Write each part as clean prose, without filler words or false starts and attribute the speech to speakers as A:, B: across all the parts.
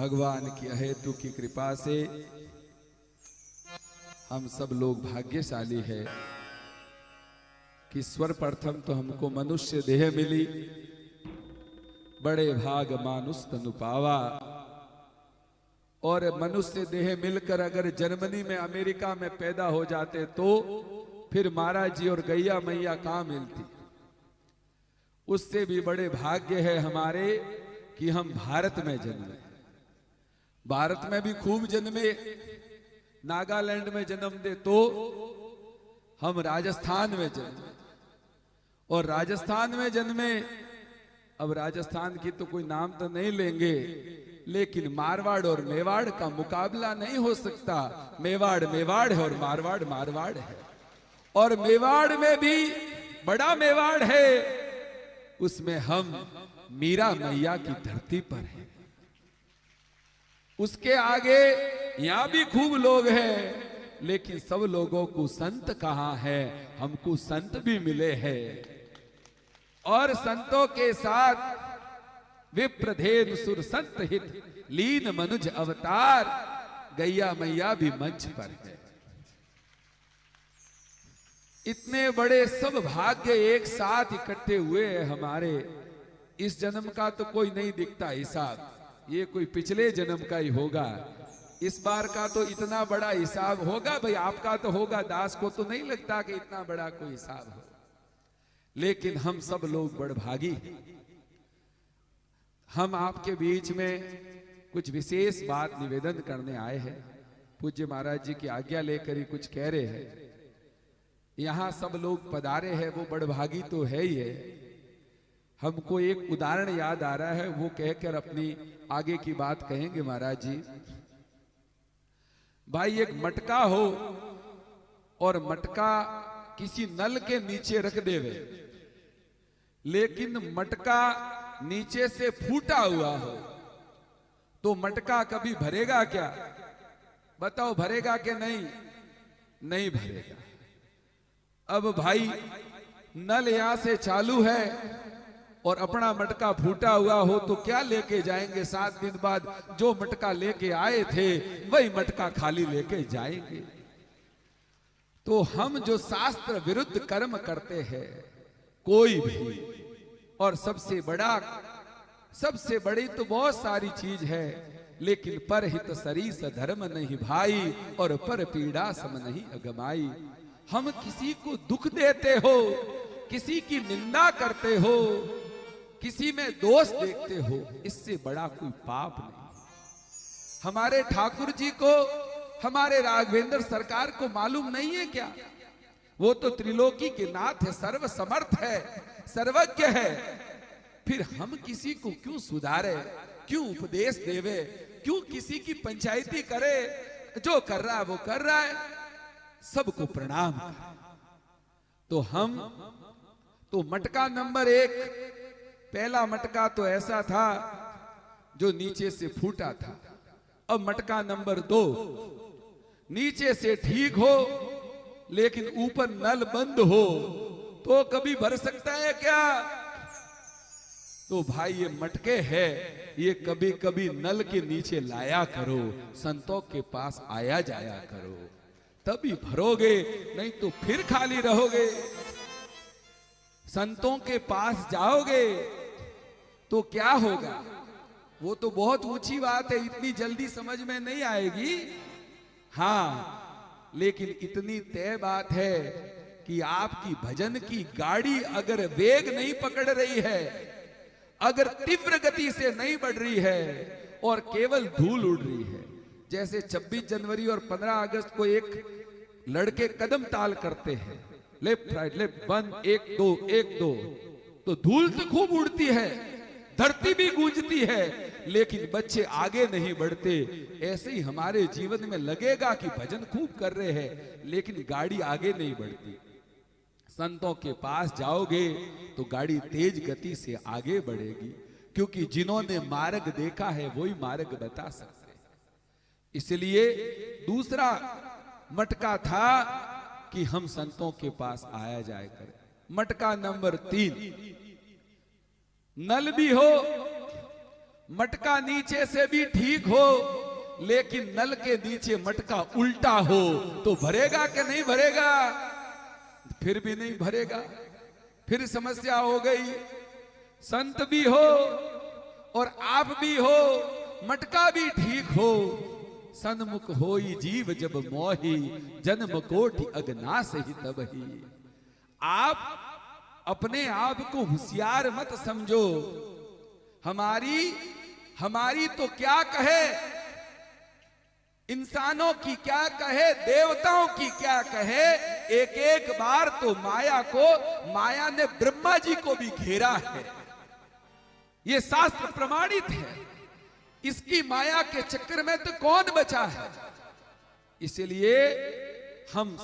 A: भगवान की अहेतु की कृपा से हम सब लोग भाग्यशाली है कि सर्वप्रथम तो हमको मनुष्य देह मिली, बड़े भाग मानुष तनु पावा। और मनुष्य देह मिलकर अगर जर्मनी में अमेरिका में पैदा हो जाते तो फिर महाराज जी और गैया मैया कहां मिलती। उससे भी बड़े भाग्य है हमारे कि हम भारत में जन्मे। भारत में भी खूब जन्मे, नागालैंड में जन्म दे तो हम राजस्थान में जन्मे, और राजस्थान में जन्मे। अब राजस्थान की तो कोई नाम तो नहीं लेंगे, लेकिन मारवाड़ और मेवाड़ का मुकाबला नहीं हो सकता। मेवाड़ मेवाड़ है और मारवाड़ मारवाड़ है, और मेवाड़ में भी बड़ा मेवाड़ है, उसमें हम मीरा मैया की धरती पर हैं। उसके आगे यहां भी खूब लोग हैं, लेकिन सब लोगों को संत कहां है? हमको संत भी मिले हैं, और संतों के साथ विप्रधेनु सुर संत हित लीन मनुज अवतार गैया मैया भी मंच पर है। इतने बड़े सब भाग्य एक साथ इकट्ठे हुए हैं हमारे। इस जन्म का तो कोई नहीं दिखता हिसाब, ये कोई पिछले जन्म का ही होगा। इस बार का तो इतना बड़ा हिसाब होगा भाई, आपका तो होगा, दास को तो नहीं लगता कि इतना बड़ा कोई हिसाब हो। लेकिन हम सब लोग बड़भागी हैं। हम आपके बीच में कुछ विशेष बात निवेदन करने आए हैं। पूज्य महाराज जी की आज्ञा लेकर ही कुछ कह रहे हैं। यहां सब लोग पधारे हैं, वो बड़भागी तो है ही है। हमको एक उदाहरण याद आ रहा है, वो कहकर अपनी आगे की बात कहेंगे महाराज जी। भाई एक मटका हो और मटका किसी नल के नीचे रख देवे, लेकिन मटका नीचे से फूटा हुआ हो, तो मटका कभी भरेगा क्या? बताओ, भरेगा कि नहीं? नहीं भरेगा। अब भाई नल यहां से चालू है और अपना मटका फूटा हुआ हो तो क्या लेके जाएंगे? 7 दिन बाद जो मटका लेके आए थे वही मटका खाली लेके जाएंगे। तो हम जो शास्त्र विरुद्ध कर्म करते हैं कोई भी, और सबसे बड़ी तो बहुत सारी चीज है, लेकिन पर हित सरीस धर्म नहीं भाई, और पर पीड़ा सम नहीं अगमाई। हम किसी को दुख देते हो, किसी की निंदा करते हो, किसी में दोष देखते हो, इससे बड़ा कोई पाप नहीं। हमारे ठाकुर जी को, हमारे राघवेंद्र सरकार को मालूम नहीं है क्या? वो तो त्रिलोकी के नाथ है, सर्व समर्थ है, सर्वज्ञ है। फिर हम किसी को क्यों सुधारे, क्यों उपदेश देवे, क्यों किसी की पंचायती करे? जो कर रहा है वो कर रहा है, सबको प्रणाम। तो हम तो मटका नंबर 1, पहला मटका तो ऐसा था जो नीचे से फूटा था। अब मटका नंबर 2, नीचे से ठीक हो लेकिन ऊपर नल बंद हो तो कभी भर सकता है क्या? तो भाई ये मटके है, ये कभी कभी नल के नीचे लाया करो, संतों के पास आया जाया करो, तभी भरोगे, नहीं तो फिर खाली रहोगे। संतों के पास जाओगे तो क्या होगा? वो तो बहुत ऊंची बात है, इतनी जल्दी समझ में नहीं आएगी। हाँ, लेकिन इतनी तय बात है कि आपकी भजन की गाड़ी अगर वेग नहीं पकड़ रही है, अगर तीव्र गति से नहीं बढ़ रही है और केवल धूल उड़ रही है, जैसे 26 जनवरी और 15 अगस्त को एक लड़के कदम ताल करते हैं, लेफ्ट राइट लेफ्ट 1 1 2 1 2, तो धूल तो खूब उड़ती है, धरती भी गूंजती है, लेकिन बच्चे आगे नहीं बढ़ते। ऐसे ही हमारे जीवन में लगेगा कि भजन खूब कर रहे हैं, लेकिन गाड़ी आगे नहीं बढ़ती। संतों के पास जाओगे तो गाड़ी तेज गति से आगे बढ़ेगी, क्योंकि जिन्होंने मार्ग देखा है वही मार्ग बता सकते हैं। इसलिए दूसरा मटका था कि हम संतों के पास आया जाए करें। मटका नंबर 3, नल भी हो, मटका नीचे से भी ठीक हो, लेकिन नल के नीचे मटका उल्टा हो तो भरेगा कि नहीं भरेगा? फिर भी नहीं भरेगा, फिर समस्या हो गई। संत भी हो और आप भी हो, मटका भी ठीक हो, सन्मुख होई जीव जब मोही, जन्म कोटि अगनास ही तबही। आप अपने आप को होशियार मत समझो। हमारी तो क्या कहे, इंसानों की क्या कहे, देवताओं की क्या कहे, एक एक बार तो माया ने ब्रह्मा जी को भी घेरा है। ये शास्त्र प्रमाणित है। इसकी माया के चक्कर में तो कौन बचा है? इसलिए हम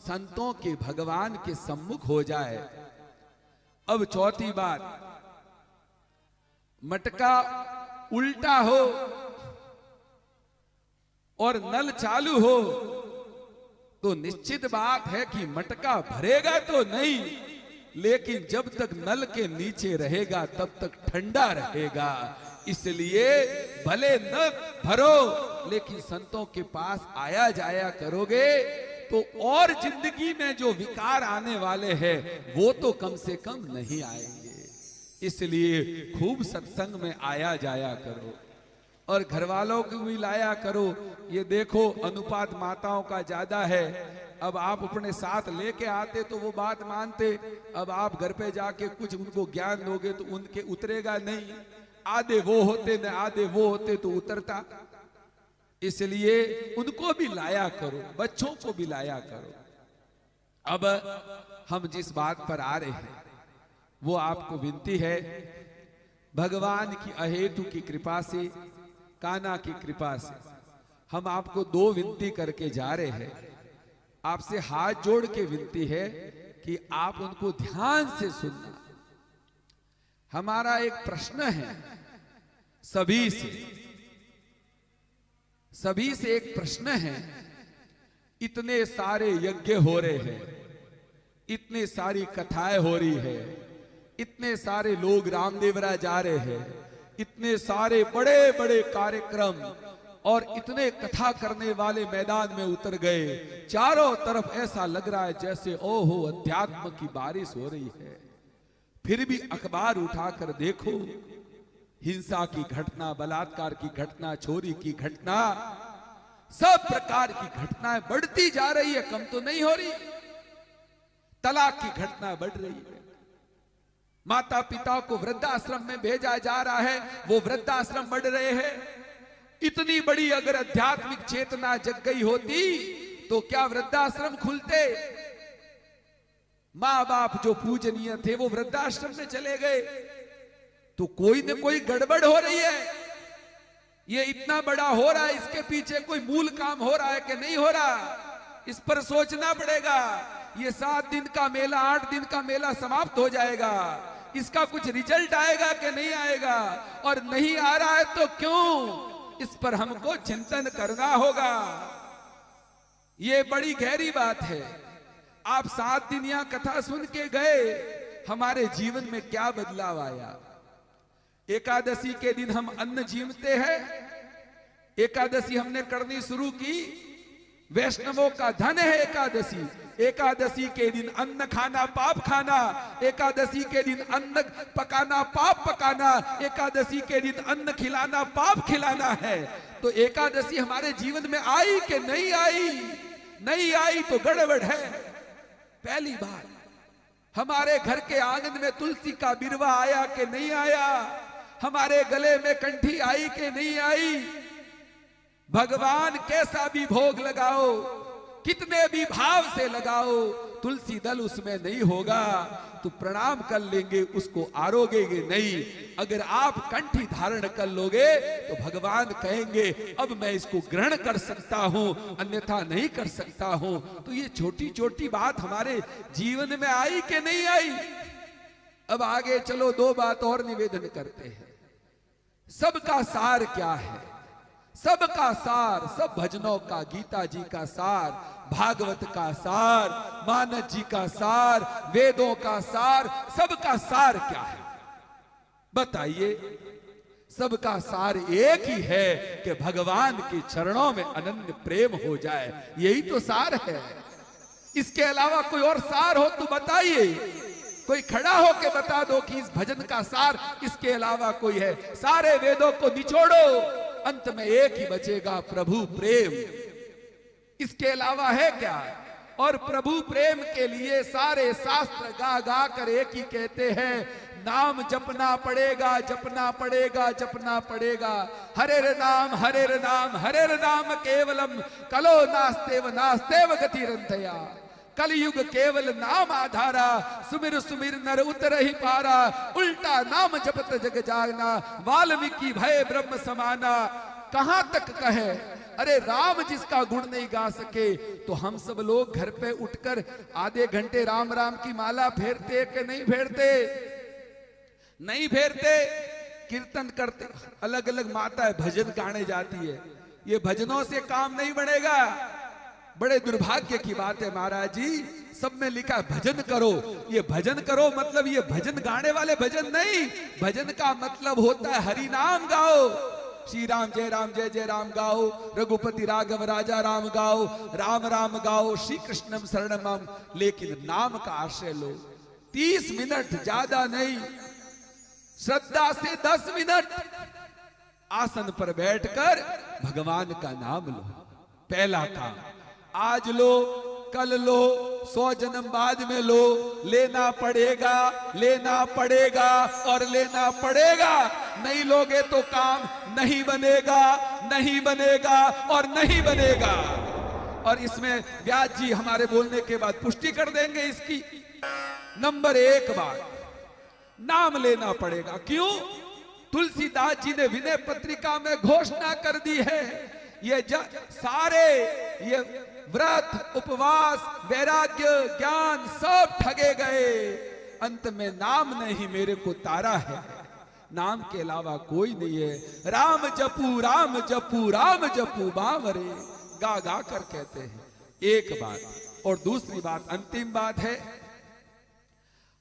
A: संतों के, भगवान के सम्मुख हो जाए। अब चौथी बात, मटका उल्टा हो और नल चालू हो तो निश्चित बात है कि मटका भरेगा तो नहीं, लेकिन जब तक नल के नीचे रहेगा तब तक ठंडा रहेगा। इसलिए भले न भरो, लेकिन संतों के पास आया जाया करोगे तो और जिंदगी में जो विकार आने वाले हैं वो तो कम से कम नहीं आएंगे। इसलिए खूब सत्संग में आया जाया करो और घर वालों को भी लाया करो। ये देखो अनुपात माताओं का ज्यादा है। अब आप अपने साथ लेके आते तो वो बात मानते, अब आप घर पे जाके कुछ उनको ज्ञान दोगे तो उनके उतरेगा नहीं। आधे वो होते न आधे वो होते तो उतरता। इसलिए उनको भी लाया करो, बच्चों को भी लाया करो। अब हम जिस बात पर आ रहे हैं वो आपको विनती है, भगवान की अहेतु की कृपा से, कान्हा की कृपा से हम आपको दो विनती करके जा रहे हैं। आपसे हाथ जोड़ के विनती है कि आप उनको ध्यान से सुनना। हमारा एक प्रश्न है सभी से एक प्रश्न है। इतने सारे यज्ञ हो रहे हैं, इतनी सारी कथाएं हो रही है, इतने सारे लोग रामदेवरा जा रहे हैं, इतने सारे बड़े बड़े कार्यक्रम और इतने कथा करने वाले मैदान में उतर गए। चारों तरफ ऐसा लग रहा है जैसे ओहो अध्यात्म की बारिश हो रही है। फिर भी अखबार उठाकर देखो, हिंसा की घटना, बलात्कार की घटना, चोरी की घटना, सब प्रकार की घटनाएं बढ़ती जा रही है, कम तो नहीं हो रही। तलाक की घटना बढ़ रही है। माता पिता को वृद्धाश्रम में भेजा जा रहा है, वो वृद्धाश्रम बढ़ रहे हैं। इतनी बड़ी अगर आध्यात्मिक चेतना जग गई होती तो क्या वृद्धाश्रम खुलते? माँ बाप जो पूजनीय थे वो वृद्धाश्रम में चले गए, तो कोई न कोई गड़बड़ हो रही है। ये इतना बड़ा हो रहा है, इसके पीछे कोई मूल काम हो रहा है कि नहीं हो रहा, इस पर सोचना पड़ेगा। ये 7 दिन का मेला, 8 दिन का मेला समाप्त हो जाएगा, इसका कुछ रिजल्ट आएगा कि नहीं आएगा? और नहीं आ रहा है तो क्यों? इस पर हमको चिंतन करना होगा। ये बड़ी गहरी बात है। आप 7 दिन यहां कथा सुन के गए, हमारे जीवन में क्या बदलाव आया? एकादशी के दिन हम अन्न जीवते हैं। एकादशी हमने करनी शुरू की, वैष्णवों का धन है एकादशी। एकादशी के दिन अन्न खाना पाप खाना, एकादशी के दिन अन्न पकाना पाप पकाना, एकादशी के दिन अन्न खिलाना पाप खिलाना है। तो एकादशी हमारे जीवन में आई कि नहीं आई? नहीं आई तो गड़बड़ है। पहली बात, हमारे घर के आंगन में तुलसी का बिरवा आया कि नहीं आया? हमारे गले में कंठी आई कि नहीं आई? भगवान कैसा भी भोग लगाओ, कितने भी भाव से लगाओ, तुलसी दल उसमें नहीं होगा तो प्रणाम कर लेंगे, उसको आरोगेंगे नहीं। अगर आप कंठी धारण कर लोगे तो भगवान कहेंगे अब मैं इसको ग्रहण कर सकता हूं, अन्यथा नहीं कर सकता हूं। तो ये छोटी छोटी बात हमारे जीवन में आई कि नहीं आई? अब आगे चलो, 2 बात और निवेदन करते हैं। सबका सार क्या है? सबका सार, सब भजनों का, गीता जी का सार, भागवत का सार, मानस जी का सार, वेदों का सार, सबका सार क्या है बताइए? सबका सार एक ही है कि भगवान के चरणों में अनन्य प्रेम हो जाए, यही तो सार है। इसके अलावा कोई और सार हो तो बताइए, कोई खड़ा हो के बता दो कि इस भजन का सार इसके अलावा कोई है। सारे वेदों को निचोड़ो, अंत में एक ही बचेगा, प्रभु प्रेम। इसके अलावा है क्या? और प्रभु प्रेम के लिए सारे शास्त्र गा गा कर एक ही कहते हैं, नाम जपना पड़ेगा, जपना पड़ेगा, जपना पड़ेगा। हरे नाम, हरे नाम, हरे नाम केवलम, कलो नास्तेव नास्तेव गतिरंतया। कलयुग केवल नाम आधारा, सुमिर सुमिर नर उतर ही पारा। उल्टा नाम जपत जग जागना, वाल्मीकि भय ब्रह्म समाना। कहां तक कहे? अरे राम जिसका गुण नहीं गा सके, तो हम सब लोग घर पे उठकर आधे घंटे राम राम की माला फेरते कि नहीं फेरते? नहीं फेरते। कीर्तन करते, अलग अलग माताएं भजन गाने जाती है। ये भजनों से काम नहीं बनेगा। बड़े दुर्भाग्य की बात है महाराज जी, सब में लिखा है भजन करो। ये भजन करो मतलब ये भजन गाने वाले भजन नहीं, भजन का मतलब होता है हरि नाम गाओ। श्री राम जय जय राम गाओ, रघुपति राघव राजा राम गाओ, राम राम गाओ, श्री कृष्णम शरणमम। लेकिन नाम का आश्रय लो। 30 मिनट, ज्यादा नहीं, श्रद्धा से 10 मिनट आसन पर बैठकर भगवान का नाम लो। पहला काम आज लो, कल लो, 100 जन्म बाद में लो। लेना पड़ेगा, लेना पड़ेगा और लेना पड़ेगा। नहीं लोगे तो काम नहीं बनेगा, नहीं बनेगा और नहीं बनेगा। और इसमें व्यास जी हमारे बोलने के बाद पुष्टि कर देंगे इसकी। नंबर 1 बात, नाम लेना पड़ेगा। क्यों? तुलसीदास जी ने विनय पत्रिका में घोषणा कर दी है, ये सारे ये व्रत, उपवास, वैराग्य, ज्ञान सब ठगे गए, अंत में नाम ने ही मेरे को तारा है। नाम के अलावा कोई नहीं है। राम जपू, राम जपू, राम जपू बावरे, गा गा कर कहते हैं। एक बात। और दूसरी बात, अंतिम बात है,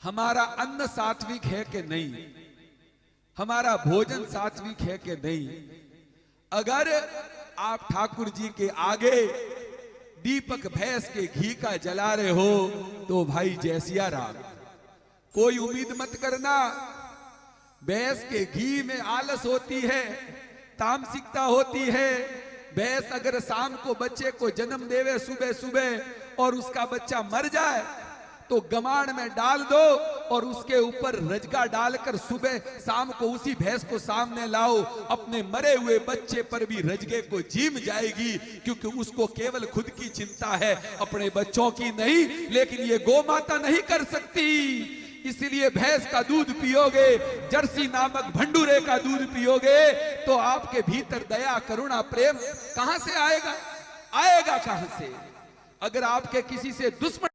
A: हमारा अन्न सात्विक है कि नहीं, हमारा भोजन सात्विक है कि नहीं। अगर आप ठाकुर जी के आगे दीपक भैंस के घी का जला रहे हो तो भाई जय सिया राम, कोई उम्मीद मत करना। भैंस के घी में आलस होती है, तामसिकता होती है। भैंस अगर शाम को बच्चे को जन्म देवे सुबह सुबह और उसका बच्चा मर जाए तो गमाण में डाल दो और उसके ऊपर रजगा डालकर सुबह शाम को उसी भैंस को सामने लाओ। अपने मरे हुए बच्चे पर भी रजगे को जीम जाएगी, क्योंकि उसको केवल खुद की चिंता है, अपने बच्चों की नहीं। लेकिन ये गौ माता नहीं कर सकती। इसीलिए भैंस का दूध पियोगे, जर्सी नामक भंडूरे का दूध पियोगे तो आपके भीतर दया, करुणा, प्रेम कहां से आएगा? आएगा कहां से? अगर आपके किसी से दुश्मन